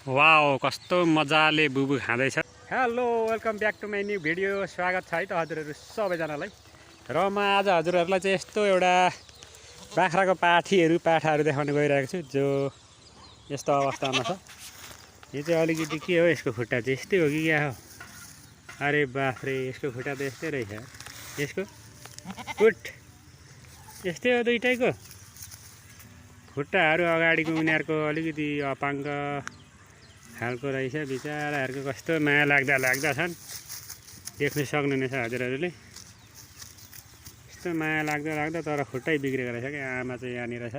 Wow कस्तो मजाले बुबु खाँदैछ। Hello welcome back to my new video. स्वागत छ है त हजुरहरू सबैजनालाई। र म आज हजुरहरूलाई चाहिँ यस्तो एउटा बाख्राको पाठाहरू देखाउन गइरहेको छु जो यस्तो अवस्थामा छ। यो चाहिँ अलिकति के हो, यसको खुट्टा चाहिँ यस्तै हो कि क्या हो? अरे बाफ्रे, यसको खुट्टा त यस्तै रहेछ। यसको कुट यस्तै हो, दुइटैको खुट्टाहरू अगाडिको उनीहरूको अलिकति अपाङ्ग खालको रहेछ। बिचराहरूको कस्तो माया लाग्दा छन्, देख्न सक्नुहुनेछ हजुरहरूले। यस्तो माया लाग्दा तर खुट्टै बिग्रेको रहेछ क्या। आमा चाहिँ यहाँनिर छ।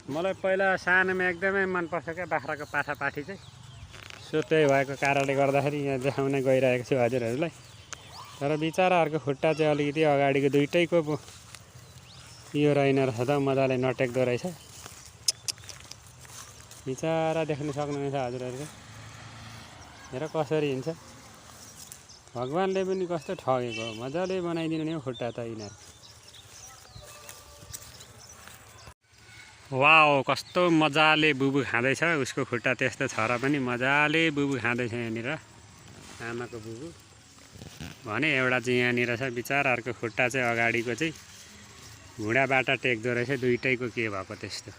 मलाई पहिला सानोमा एकदमै मनपर्छ क्या बाख्राको पाठी चाहिँ। सो त्यही भएको कारणले गर्दाखेरि यहाँ देखाउन गइरहेको छु हजुरहरूलाई। तर बिचराहरूको खुट्टा चाहिँ अलिकति अगाडिको दुइटैको यो रहेन रहेछ त, मजाले नटेक्दो रहेछ। बिचरा देख्न सक्नुहुनेछ हजुरहरूले। हेर कसरी हिँड्छ। भगवान्ले पनि कस्तो ठगेको हो, मजाले बनाइदिनु नि हौ खुट्टा त यिनीहरू। वाओ कस्तो मजाले बुबु खाँदैछ। उसको खुट्टा त्यस्तो छ र पनि मजाले बुबु खाँदैछ यहाँनिर। आमाको बुबु भने एउटा चाहिँ यहाँनिर छ। बिचराहरूको खुट्टा चाहिँ अगाडिको चाहिँ घुँडाबाट टेक्दो रहेछ, दुइटैको के भएको त्यस्तो।